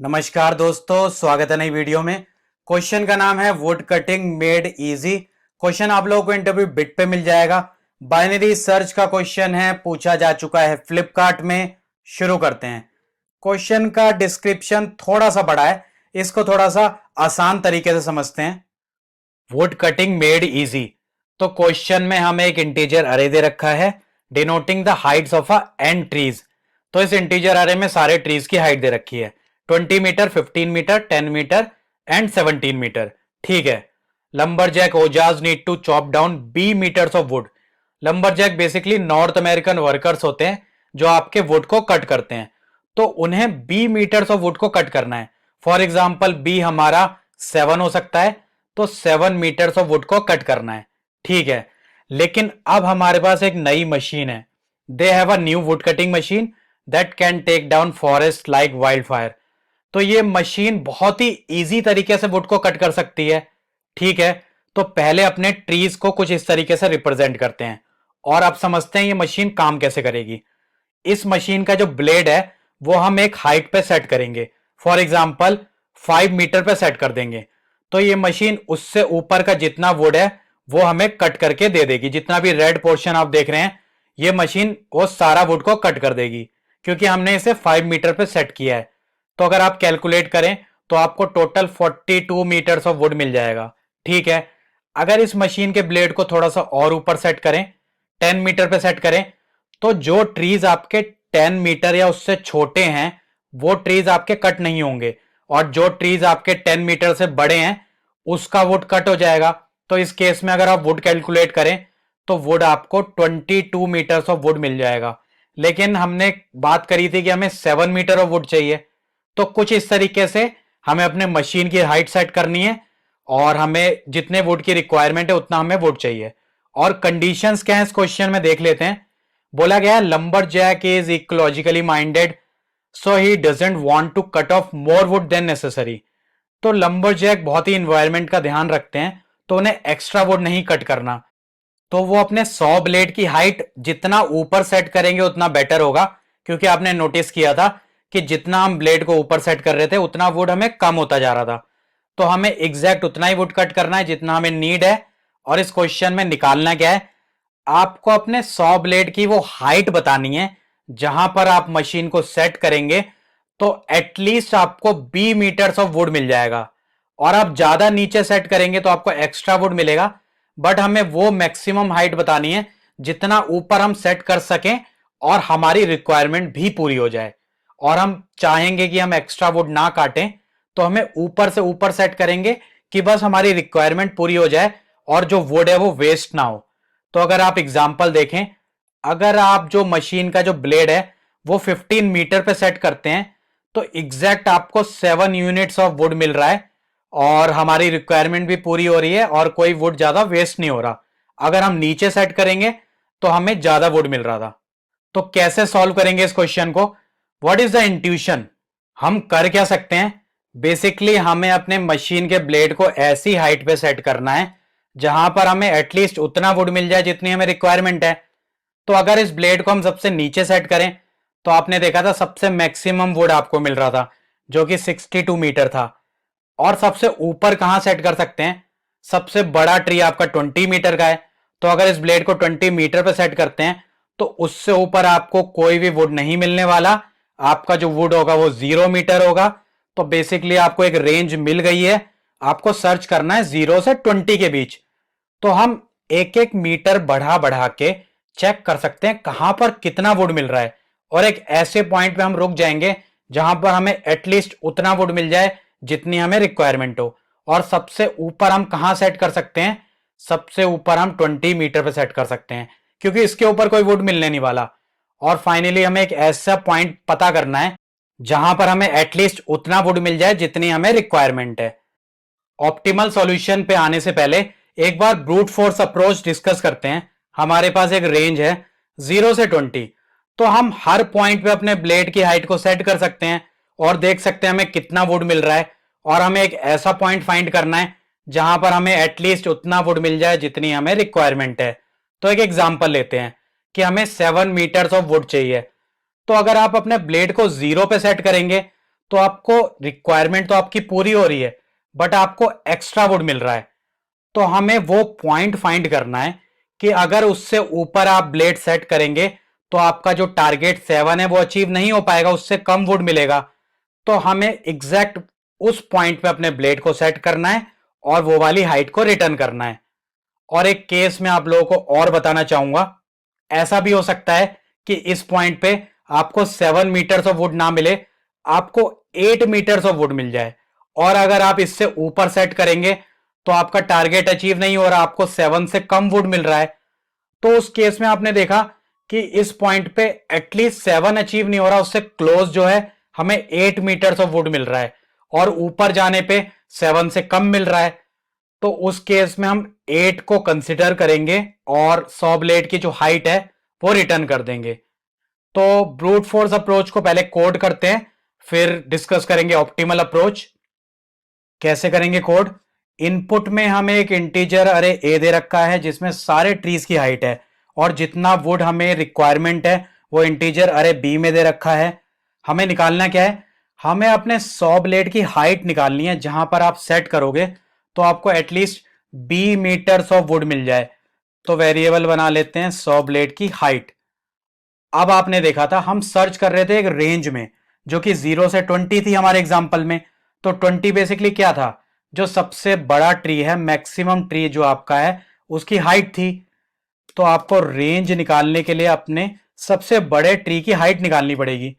नमस्कार दोस्तों, स्वागत है नई वीडियो में। क्वेश्चन का नाम है would cutting made easy. Question आप लोगों को इंटरव्यू बिट पे मिल जाएगा। बाइनरी सर्च का क्वेश्चन है, पूछा जा चुका है फ्लिपकार्ट में। शुरू करते हैं। क्वेश्चन का डिस्क्रिप्शन थोड़ा सा बड़ा है, इसको थोड़ा सा आसान तरीके से समझते हैं। Wood cutting made easy. तो क्वेश्चन में हमें एक इंटीजर अरे दे रखा है denoting the heights of a n trees. तो इस इंटीजर अरे में सारे ट्रीज की हाइट दे रखी है 20 metre, 15 metre, 10 metre and 17 metre. ठीक है। Lumberjack Ojas need to chop down B metres of wood. Lumberjack basically North American workers होते हैं जो आपके वुड को कट करते हैं। तो उन्हें बी मीटर्स ऑफ वुड को कट करना है। फॉर एग्जाम्पल बी हमारा 7 हो सकता है, तो 7 मीटर्स ऑफ वुड को कट करना है। ठीक है। लेकिन अब हमारे पास एक नई मशीन है। They have a new wood cutting machine that can take down forest like wildfire. तो ये मशीन बहुत ही इजी तरीके से वुड को कट कर सकती है। ठीक है। तो पहले अपने ट्रीज को कुछ इस तरीके से रिप्रेजेंट करते हैं और अब समझते हैं ये मशीन काम कैसे करेगी। इस मशीन का जो ब्लेड है वो हम एक हाइट पे सेट करेंगे। फॉर एग्जाम्पल 5 मीटर पे सेट कर देंगे। तो ये मशीन उससे ऊपर का जितना वुड है वो हमें कट करके दे देगी। जितना भी रेड पोर्शन आप देख रहे हैं, ये मशीन वो सारा वुड को कट कर देगी क्योंकि हमने इसे 5 मीटर पे सेट किया है। तो अगर आप कैलकुलेट करें तो आपको टोटल 42 मीटर्स ऑफ वुड मिल जाएगा। ठीक है। अगर इस मशीन के ब्लेड को थोड़ा सा और ऊपर सेट करें, 10 मीटर पे सेट करें, तो जो ट्रीज आपके 10 मीटर या उससे छोटे हैं वो ट्रीज आपके कट नहीं होंगे और जो ट्रीज आपके 10 मीटर से बड़े हैं उसका वुड कट हो जाएगा। तो इस केस में अगर आप वुड कैलकुलेट करें तो वुड आपको 22 मीटर्स ऑफ वुड मिल जाएगा। लेकिन हमने बात करी थी कि हमें 7 मीटर ऑफ वुड चाहिए। तो कुछ इस तरीके से हमें अपने मशीन की हाइट सेट करनी है और हमें जितने वुड की रिक्वायरमेंट है उतना हमें वुड चाहिए। और कंडीशंस क्या है इस क्वेश्चन में देख लेते हैं। बोला गया है lumberjack is ecologically minded so he doesn't want to cut off more wood than necessary. तो लंबर जैक बहुत ही इन्वायरमेंट का ध्यान रखते हैं, तो उन्हें एक्स्ट्रा वुड नहीं कट करना। तो वो अपने 100 ब्लेड की हाइट जितना ऊपर सेट करेंगे उतना बेटर होगा, क्योंकि आपने नोटिस किया था कि जितना हम ब्लेड को ऊपर सेट कर रहे थे उतना वुड हमें कम होता जा रहा था। तो हमें एग्जैक्ट उतना ही वुड कट करना है जितना हमें नीड है। और इस क्वेश्चन में निकालना क्या है, आपको अपने 100 ब्लेड की वो हाइट बतानी है जहां पर आप मशीन को सेट करेंगे। तो एटलीस्ट आपको 20 मीटर्स ऑफ वुड मिल जाएगा। और आप ज्यादा नीचे सेट करेंगे तो आपको एक्स्ट्रा वुड मिलेगा। बट हमें वो मैक्सिमम हाइट बतानी है जितना ऊपर हम सेट कर सकें और हमारी रिक्वायरमेंट भी पूरी हो जाए। और हम चाहेंगे कि हम एक्स्ट्रा वुड ना काटें, तो हमें ऊपर से ऊपर सेट करेंगे कि बस हमारी रिक्वायरमेंट पूरी हो जाए और जो वुड है वो वेस्ट ना हो। तो अगर आप एग्जाम्पल देखें, अगर आप जो मशीन का जो ब्लेड है वो 15 मीटर पे सेट करते हैं तो एग्जैक्ट आपको 7 यूनिट्स ऑफ वुड मिल रहा है और हमारी रिक्वायरमेंट भी पूरी हो रही है और कोई वुड ज्यादा वेस्ट नहीं हो रहा। अगर हम नीचे सेट करेंगे तो हमें ज्यादा वुड मिल रहा था। तो कैसे सॉल्व करेंगे इस क्वेश्चन को? What is the intuition? हम कर क्या सकते हैं? बेसिकली हमें अपने मशीन के ब्लेड को ऐसी हाइट पे सेट करना है जहां पर हमें एटलीस्ट उतना वुड मिल जाए जितनी हमें रिक्वायरमेंट है। तो अगर इस ब्लेड को हम सबसे नीचे सेट करें तो आपने देखा था सबसे मैक्सिमम वुड आपको मिल रहा था जो कि 62 मीटर था। और सबसे ऊपर कहां सेट कर सकते हैं? सबसे बड़ा ट्री आपका 20 मीटर का है, तो अगर इस ब्लेड को 20 मीटर पे सेट करते हैं तो उससे ऊपर आपको कोई भी वुड नहीं मिलने वाला। आपका जो वुड होगा वो 0 मीटर होगा। तो बेसिकली आपको एक रेंज मिल गई है, आपको सर्च करना है 0 से 20 के बीच। तो हम एक एक मीटर बढ़ा बढ़ा के चेक कर सकते हैं कहां पर कितना वुड मिल रहा है और एक ऐसे पॉइंट पे हम रुक जाएंगे जहां पर हमें एटलीस्ट उतना वुड मिल जाए जितनी हमें रिक्वायरमेंट हो। और सबसे ऊपर हम कहां सेट कर सकते हैं? सबसे ऊपर हम 20 मीटर पे सेट कर सकते हैं क्योंकि इसके ऊपर कोई वुड मिलने नहीं वाला। और फाइनली हमें एक ऐसा पॉइंट पता करना है जहां पर हमें एटलीस्ट उतना वुड मिल जाए जितनी हमें रिक्वायरमेंट है। ऑप्टिमल सॉल्यूशन पे आने से पहले एक बार ब्रूट फोर्स अप्रोच डिस्कस करते हैं। हमारे पास एक रेंज है 0 से 20, तो हम हर पॉइंट पे अपने ब्लेड की हाइट को सेट कर सकते हैं और देख सकते हैं हमें कितना वुड मिल रहा है। और हमें एक ऐसा पॉइंट फाइंड करना है जहां पर हमें एटलीस्ट उतना वुड मिल जाए जितनी हमें रिक्वायरमेंट है। तो एक एग्जांपल लेते हैं कि हमें 7 मीटर्स ऑफ वुड चाहिए। तो अगर आप अपने ब्लेड को 0 पे सेट करेंगे तो आपको रिक्वायरमेंट तो आपकी पूरी हो रही है, बट आपको एक्स्ट्रा वुड मिल रहा है। तो हमें वो पॉइंट फाइंड करना है कि अगर उससे ऊपर आप ब्लेड सेट करेंगे तो आपका जो टारगेट 7 है वो अचीव नहीं हो पाएगा, उससे कम वुड मिलेगा। तो हमें एग्जैक्ट उस पॉइंट पे अपने ब्लेड को सेट करना है और वो वाली हाइट को रिटर्न करना है। और एक केस में आप लोगों को और बताना चाहूंगा, ऐसा भी हो सकता है कि इस पॉइंट पे आपको 7 मीटर्स ऑफ वुड ना मिले, आपको 8 मीटर्स ऑफ वुड मिल जाए। और अगर आप इससे ऊपर सेट करेंगे तो आपका टारगेट अचीव नहीं हो रहा, आपको 7 से कम वुड मिल रहा है। तो उस केस में आपने देखा कि इस पॉइंट पे एटलीस्ट 7 अचीव नहीं हो रहा, उससे क्लोज जो है हमें 8 मीटर्स ऑफ वुड मिल रहा है और ऊपर जाने पे 7 से कम मिल रहा है। तो उस केस में हम 8 को कंसिडर करेंगे और सॉ ब्लेड की जो हाइट है वो रिटर्न कर देंगे। तो ब्रूट फोर्स अप्रोच को पहले कोड करते हैं, फिर डिस्कस करेंगे ऑप्टिमल अप्रोच। कैसे करेंगे कोड? इनपुट में हमें एक इंटीजर अरे ए दे रखा है जिसमें सारे ट्रीज की हाइट है, और जितना वुड हमें रिक्वायरमेंट है वो इंटीजर अरे बी में दे रखा है। हमें निकालना क्या है? हमें अपने सॉ ब्लेड की हाइट निकालनी है, जहां पर आप सेट करोगे तो आपको at least B metres of wood मिल जाए। तो वेरिएबल बना लेते हैं सॉ ब्लेड की हाइट। अब आपने देखा था हम सर्च कर रहे थे एक रेंज में जो कि 0 से 20 थी हमारे एग्जाम्पल में। तो 20 बेसिकली क्या था? जो सबसे बड़ा ट्री है, मैक्सिमम ट्री जो आपका है, उसकी हाइट थी। तो आपको रेंज निकालने के लिए अपने सबसे बड़े ट्री की हाइट निकालनी पड़ेगी।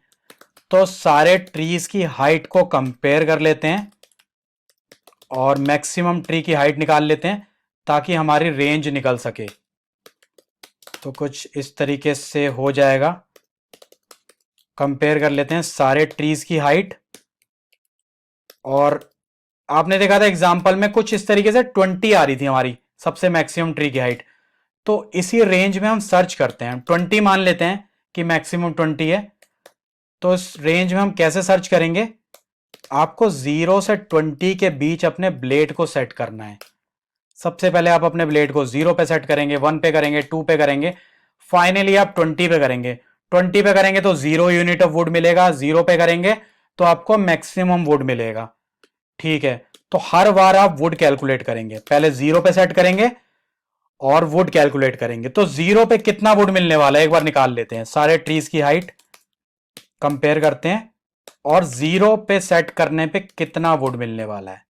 तो सारे ट्रीज की हाइट को कंपेयर कर लेते हैं और मैक्सिमम ट्री की हाइट निकाल लेते हैं ताकि हमारी रेंज निकल सके। तो कुछ इस तरीके से हो जाएगा। कंपेयर कर लेते हैं सारे ट्रीज की हाइट, और आपने देखा था एग्जाम्पल में कुछ इस तरीके से 20 आ रही थी हमारी सबसे मैक्सिमम ट्री की हाइट। तो इसी रेंज में हम सर्च करते हैं, 20 मान लेते हैं कि मैक्सिमम 20 है। तो इस रेंज में हम कैसे सर्च करेंगे? आपको 0 से 20 के बीच अपने ब्लेड को सेट करना है। सबसे पहले आप अपने ब्लेड को 0 पे सेट करेंगे, 1 पे करेंगे, 2 पे करेंगे, फाइनली आप 20 पे करेंगे। 20 पे करेंगे तो 0 यूनिट ऑफ वुड मिलेगा, 0 पे करेंगे तो आपको मैक्सिमम वुड मिलेगा। ठीक है, तो हर बार आप वुड कैलकुलेट करेंगे, पहले 0 पे सेट करेंगे और वुड कैलकुलेट करेंगे। तो 0 पे कितना वुड मिलने वाला है एक बार निकाल लेते हैं। सारे ट्रीज की हाइट कंपेयर करते हैं और 0 पे सेट करने पे कितना वुड मिलने वाला है।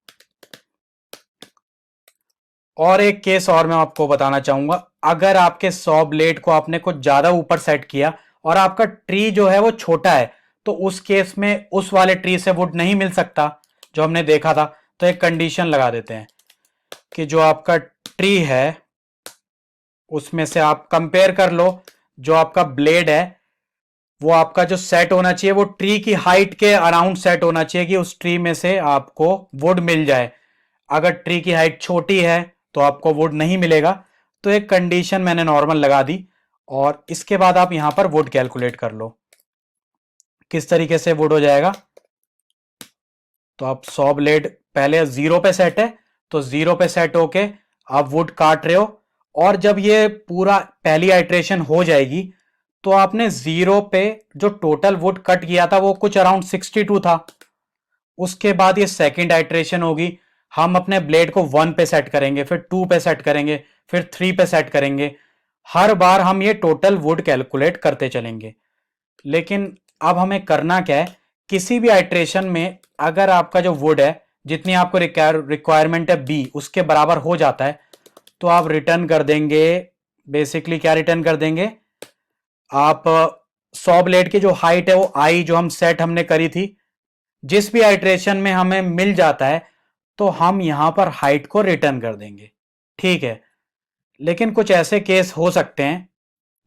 और एक केस और मैं आपको बताना चाहूंगा, अगर आपके सॉ ब्लेड को आपने कुछ ज्यादा ऊपर सेट किया और आपका ट्री जो है वो छोटा है, तो उस केस में उस वाले ट्री से वुड नहीं मिल सकता जो हमने देखा था। तो एक कंडीशन लगा देते हैं कि जो आपका ट्री है उसमें से आप कंपेयर कर लो, जो आपका ब्लेड है वो आपका जो सेट होना चाहिए वो ट्री की हाइट के अराउंड सेट होना चाहिए कि उस ट्री में से आपको वुड मिल जाए। अगर ट्री की हाइट छोटी है तो आपको वुड नहीं मिलेगा। तो एक कंडीशन मैंने नॉर्मल लगा दी और इसके बाद आप यहां पर वुड कैलकुलेट कर लो। किस तरीके से वुड हो जाएगा? तो आप सॉ ब्लेड पहले 0 पे सेट है, तो 0 पे सेट होके आप वुड काट रहे हो, और जब ये पूरा पहली आइट्रेशन हो जाएगी तो आपने 0 पे जो टोटल वुड कट किया था वो कुछ अराउंड 62 था। उसके बाद ये सेकंड आइट्रेशन होगी, हम अपने ब्लेड को 1 पे सेट करेंगे, फिर 2 पे सेट करेंगे, फिर 3 पे सेट करेंगे। हर बार हम ये टोटल वुड कैलकुलेट करते चलेंगे। लेकिन अब हमें करना क्या है? किसी भी आइट्रेशन में अगर आपका जो वुड है जितनी आपको रिक्वायरमेंट है बी उसके बराबर हो जाता है तो आप रिटर्न कर देंगे। बेसिकली क्या रिटर्न कर देंगे? आप सॉ ब्लेड की जो हाइट है वो आई जो हम सेट हमने करी थी, जिस भी आइट्रेशन में हमें मिल जाता है तो हम यहां पर हाइट को रिटर्न कर देंगे। ठीक है, लेकिन कुछ ऐसे केस हो सकते हैं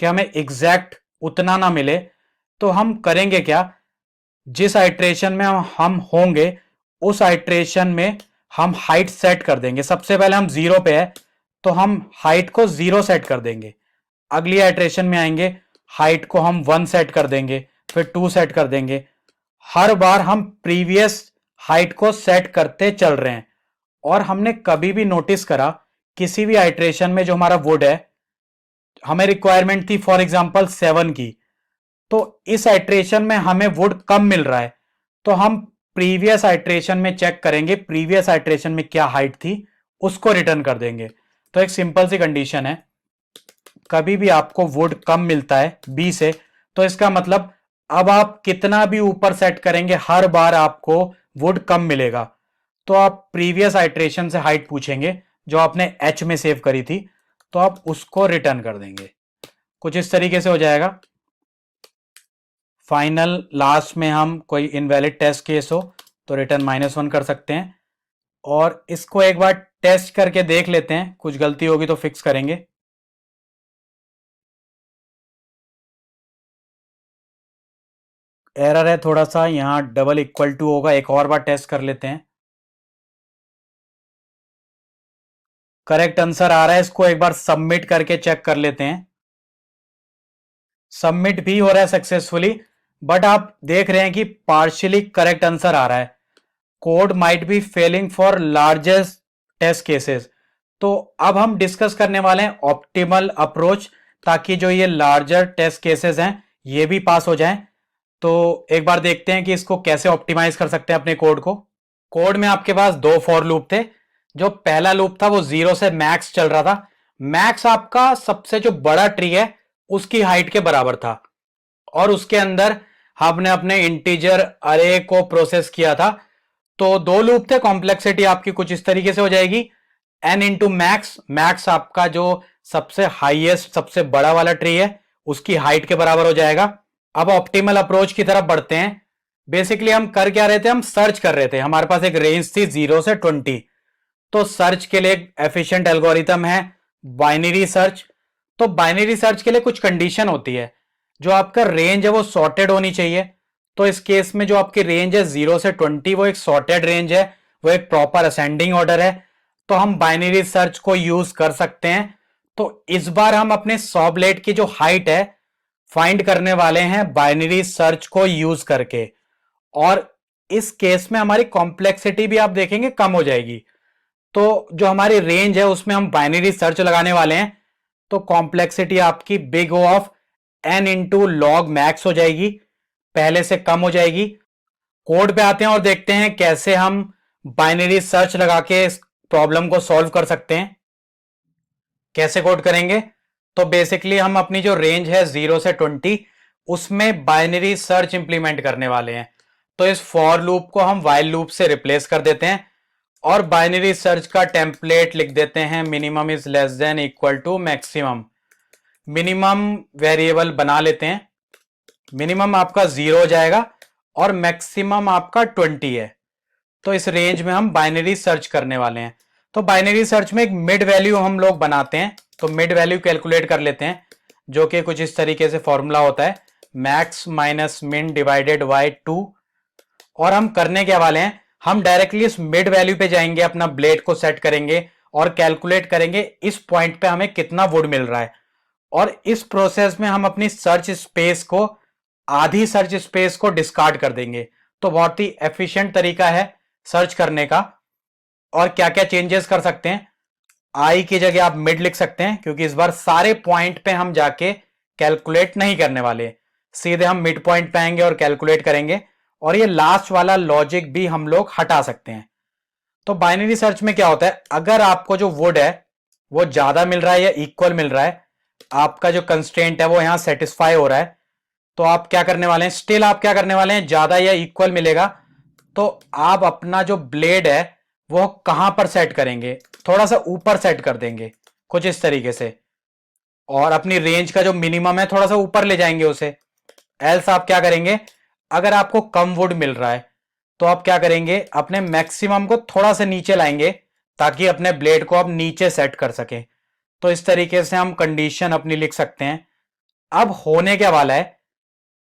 कि हमें एग्जैक्ट उतना ना मिले, तो हम करेंगे क्या? जिस आइट्रेशन में हम होंगे उस आइट्रेशन में हम हाइट सेट कर देंगे। सबसे पहले हम 0 पे है तो हम हाइट को 0 सेट कर देंगे। अगली आइट्रेशन में आएंगे, हाइट को हम 1 सेट कर देंगे, फिर 2 सेट कर देंगे। हर बार हम प्रीवियस हाइट को सेट करते चल रहे हैं। और हमने कभी भी नोटिस करा किसी भी आइट्रेशन में जो हमारा वुड है, हमें रिक्वायरमेंट थी फॉर एग्जांपल 7 की, तो इस आइट्रेशन में हमें वुड कम मिल रहा है, तो हम प्रीवियस आइट्रेशन में चेक करेंगे, प्रीवियस आइट्रेशन में क्या हाइट थी उसको रिटर्न कर देंगे। तो एक सिंपल सी कंडीशन है, कभी भी आपको वुड कम मिलता है बी से, तो इसका मतलब अब आप कितना भी ऊपर सेट करेंगे हर बार आपको वुड कम मिलेगा। तो आप प्रीवियस आइट्रेशन से हाइट पूछेंगे जो आपने एच में सेव करी थी, तो आप उसको रिटर्न कर देंगे। कुछ इस तरीके से हो जाएगा। फाइनल लास्ट में हम कोई इनवैलिड टेस्ट केस हो तो रिटर्न -1 कर सकते हैं। और इसको एक बार टेस्ट करके देख लेते हैं, कुछ गलती होगी तो फिक्स करेंगे। एरर है थोड़ा सा, यहां डबल इक्वल टू होगा, एक और बार टेस्ट कर लेते हैं। करेक्ट आंसर आ रहा है, इसको एक बार सबमिट करके चेक कर लेते हैं। सबमिट भी हो रहा है सक्सेसफुली, बट आप देख रहे हैं कि पार्शियली करेक्ट आंसर आ रहा है। Code might be failing for largest test cases. तो अब हम डिस्कस करने वाले हैं ऑप्टिमल अप्रोच, ताकि जो ये लार्जर टेस्ट केसेस हैं ये भी पास हो जाएं। तो एक बार देखते हैं कि इसको कैसे ऑप्टिमाइज कर सकते हैं अपने कोड को। कोड में आपके पास दो फॉर लूप थे। जो पहला लूप था वो 0 से मैक्स चल रहा था। मैक्स आपका सबसे जो बड़ा ट्री है उसकी हाइट के बराबर था, और उसके अंदर हमने अपने इंटीजर अरे को प्रोसेस किया था। तो दो लूप थे, कॉम्प्लेक्सिटी आपकी कुछ इस तरीके से हो जाएगी, n इंटू मैक्स। मैक्स आपका जो सबसे हाईएस्ट सबसे बड़ा वाला ट्री है उसकी हाइट के बराबर हो जाएगा। अब ऑप्टिमल अप्रोच की तरफ बढ़ते हैं। बेसिकली हम कर क्या रहे थे, हम सर्च कर रहे थे। हमारे पास एक रेंज थी 0 से 20। तो सर्च के लिए एक एफिशिएंट एल्गोरिथम है बाइनरी सर्च। तो बाइनरी सर्च के लिए कुछ कंडीशन होती है। जो आपका रेंज है वो सॉर्टेड होनी चाहिए। तो इस केस में जो आपकी रेंज है 0 से 20 वो एक सॉर्टेड रेंज है, वो एक प्रॉपर असेंडिंग ऑर्डर है। तो हम बाइनरी सर्च को यूज कर सकते हैं। तो इस बार हम अपने सॉबलेट की जो हाइट है फाइंड करने वाले हैं बाइनरी सर्च को यूज करके, और इस केस में हमारी कॉम्प्लेक्सिटी भी आप देखेंगे कम हो जाएगी। तो जो हमारी रेंज है उसमें हम बाइनरी सर्च लगाने वाले हैं, तो कॉम्प्लेक्सिटी आपकी big O of n into log max हो जाएगी, पहले से कम हो जाएगी। कोड पे आते हैं और देखते हैं कैसे हम बाइनरी सर्च लगा के इस प्रॉब्लम को सॉल्व कर सकते हैं। कैसे कोड करेंगे, तो बेसिकली हम अपनी जो रेंज है 0 से 20 उसमें बाइनरी सर्च इंप्लीमेंट करने वाले हैं। तो इस फॉर लूप को हम व्हाइल लूप से रिप्लेस कर देते हैं और बाइनरी सर्च का टेम्पलेट लिख देते हैं minimum is less than equal to maximum. Minimum variable बना लेते हैं। मिनिमम आपका 0 हो जाएगा और मैक्सिमम आपका 20 है। तो इस रेंज में हम बाइनरी सर्च करने वाले हैं। तो बाइनरी सर्च में एक मिड वैल्यू हम लोग बनाते हैं। तो मिड वैल्यू कैलकुलेट कर लेते हैं, जो कि कुछ इस तरीके से फॉर्मूला होता है मैक्स माइनस मिन डिवाइडेड बाय 2। और हम करने क्या वाले हैं, हम डायरेक्टली इस मिड वैल्यू पे जाएंगे, अपना ब्लेड को सेट करेंगे और कैलकुलेट करेंगे इस पॉइंट पे हमें कितना वुड मिल रहा है। और इस प्रोसेस में हम अपनी सर्च स्पेस को, आधी सर्च स्पेस को डिस्कार्ड कर देंगे। तो बहुत ही एफिशिएंट तरीका है सर्च करने का। और क्या क्या चेंजेस कर सकते हैं, आई की जगह आप मिड लिख सकते हैं, क्योंकि इस बार सारे पॉइंट पे हम जाके कैलकुलेट नहीं करने वाले, सीधे हम मिड पॉइंट पे आएंगे और कैलकुलेट करेंगे। और ये लास्ट वाला लॉजिक भी हम लोग हटा सकते हैं। तो बाइनरी सर्च में क्या होता है, अगर आपको जो वुड है वो ज्यादा मिल रहा है या इक्वल मिल रहा है, आपका जो कंस्ट्रेंट है वो यहां सेटिस्फाई हो रहा है, तो आप क्या करने वाले हैं, स्टिल आप क्या करने वाले हैं, ज्यादा या इक्वल मिलेगा तो आप अपना जो ब्लेड है वो कहां पर सेट करेंगे, थोड़ा सा ऊपर सेट कर देंगे कुछ इस तरीके से, और अपनी रेंज का जो मिनिमम है थोड़ा सा ऊपर ले जाएंगे उसे। एल्स आप क्या करेंगे, अगर आपको कम वुड मिल रहा है तो आप क्या करेंगे, अपने मैक्सिमम को थोड़ा सा नीचे लाएंगे ताकि अपने ब्लेड को आप नीचे सेट कर सकें। तो इस तरीके से हम कंडीशन अपनी लिख सकते हैं। अब होने क्या वाला है,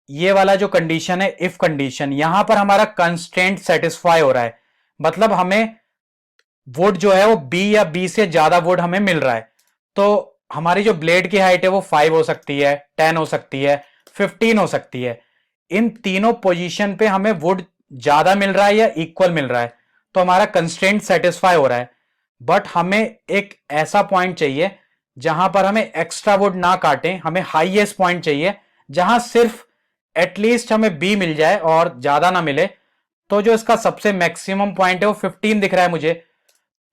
ये वाला जो कंडीशन है इफ कंडीशन, यहां पर हमारा कंस्ट्रेंट सेटिस्फाई हो रहा है, मतलब हमें वुड जो है वो बी या बी से ज्यादा वुड हमें मिल रहा है। तो हमारी जो ब्लेड की हाइट है वो 5 हो सकती है, 10 हो सकती है, 15 हो सकती है। इन तीनों पोजीशन पे हमें वुड ज्यादा मिल रहा है या इक्वल मिल रहा है, तो हमारा कंस्ट्रेंट सेटिस्फाई हो रहा है। बट हमें एक ऐसा पॉइंट चाहिए जहां पर हमें एक्स्ट्रा वुड ना काटें, हमें हाईएस्ट पॉइंट चाहिए जहां सिर्फ एटलीस्ट हमें बी मिल जाए और ज्यादा ना मिले। तो जो इसका सबसे मैक्सिमम पॉइंट है वो 15 दिख रहा है मुझे,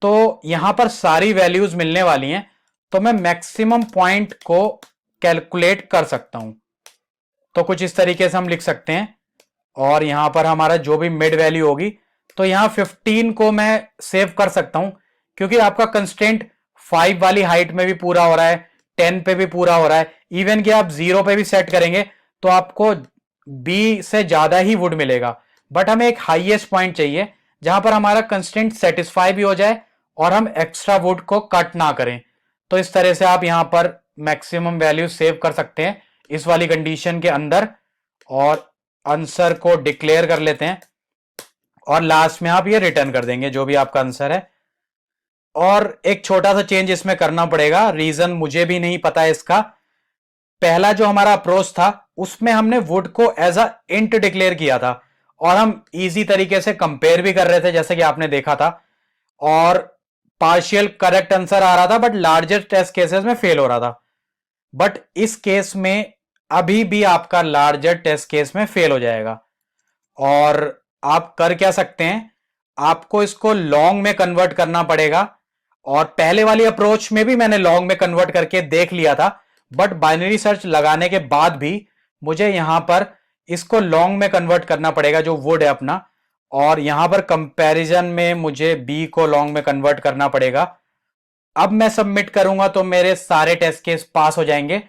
तो यहां पर सारी वैल्यूज मिलने वाली हैं, तो मैं मैक्सिमम पॉइंट को कैलकुलेट कर सकता हूं। तो कुछ इस तरीके से हम लिख सकते हैं, और यहां पर हमारा जो भी मिड वैल्यू होगी, तो यहां 15 को मैं सेव कर सकता हूं, क्योंकि आपका कंस्टेंट 5 वाली हाइट में भी पूरा हो रहा है, 10 पे भी पूरा हो रहा है, इवन कि आप 0 पे भी सेट करेंगे तो आपको बी से ज्यादा ही वुड मिलेगा। बट हमें एक हाईएस्ट पॉइंट चाहिए जहां पर हमारा कंस्टेंट सेटिस्फाई भी हो जाए और हम एक्स्ट्रा वुड को कट ना करें। तो इस तरह से आप यहां पर मैक्सिमम वैल्यू सेव कर सकते हैं इस वाली कंडीशन के अंदर, और आंसर को डिक्लेयर कर लेते हैं, और लास्ट में आप ये रिटर्न कर देंगे जो भी आपका आंसर है। और एक छोटा सा चेंज इसमें करना पड़ेगा, रीजन मुझे भी नहीं पता है इसका। पहला जो हमारा अप्रोच था उसमें हमने वुड को एज अ इंट डिक्लेयर किया था, और हम इजी तरीके से कंपेयर भी कर रहे थे जैसे कि आपने देखा था, और पार्शियल करेक्ट आंसर आ रहा था, बट लार्जर टेस्ट केसेस में फेल हो रहा था। बट इस केस में अभी भी आपका लार्जर टेस्ट केस में फेल हो जाएगा। और आप कर क्या सकते हैं, आपको इसको लॉन्ग में कन्वर्ट करना पड़ेगा, और पहले वाली अप्रोच में भी मैंने लॉन्ग में कन्वर्ट करके देख लिया था, बट बाइनरी सर्च लगाने के बाद भी मुझे यहां पर इसको लॉन्ग में कन्वर्ट करना पड़ेगा जो वुड है अपना, और यहां पर कंपैरिजन में मुझे बी को लॉन्ग में कन्वर्ट करना पड़ेगा। अब मैं सबमिट करूंगा तो मेरे सारे टेस्ट केस पास हो जाएंगे।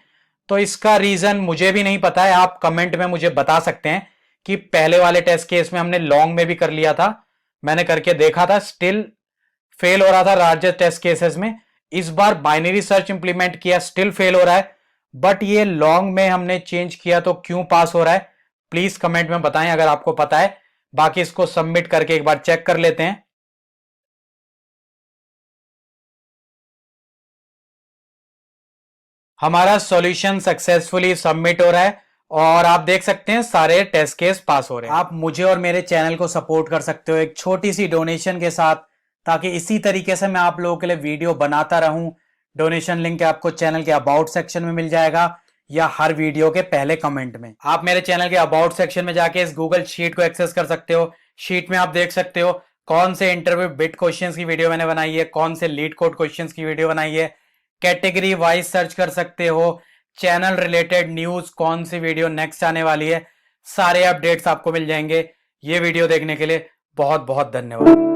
तो इसका रीजन मुझे भी नहीं पता है, आप कमेंट में मुझे बता सकते हैं कि पहले वाले टेस्ट केस में हमने लॉन्ग में भी कर लिया था, मैंने करके देखा था, स्टिल फेल हो रहा था लार्जर टेस्ट केसेस में। इस बार बाइनरी सर्च इंप्लीमेंट किया, स्टिल फेल हो रहा है, बट ये लॉन्ग में हमने चेंज किया तो क्यों पास हो रहा है, प्लीज कमेंट में बताएं अगर आपको पता है। बाकी इसको सबमिट करके एक बार चेक कर लेते हैं। हमारा सॉल्यूशन सक्सेसफुली सबमिट हो रहा है, और आप देख सकते हैं सारे टेस्ट केस पास हो रहे हैं। आप मुझे और मेरे चैनल को सपोर्ट कर सकते हो एक छोटी सी डोनेशन के साथ, ताकि इसी तरीके से मैं आप लोगों के लिए वीडियो बनाता रहूं। डोनेशन लिंक आपको चैनल के अबाउट सेक्शन में मिल जाएगा, या हर वीडियो के पहले कमेंट में। आप मेरे चैनल के अबाउट सेक्शन में जाके इस गूगल शीट को एक्सेस कर सकते हो। शीट में आप देख सकते हो कौन से इंटरव्यू बिट क्वेश्चंस की वीडियो मैंने बनाई है, कौन से लीड कोड क्वेश्चंस की वीडियो बनाई है, कैटेगरी वाइज सर्च कर सकते हो, चैनल रिलेटेड न्यूज कौन सी वीडियो नेक्स्ट आने वाली है, सारे अपडेट्स आपको मिल जाएंगे। ये वीडियो देखने के लिए बहुत बहुत धन्यवाद।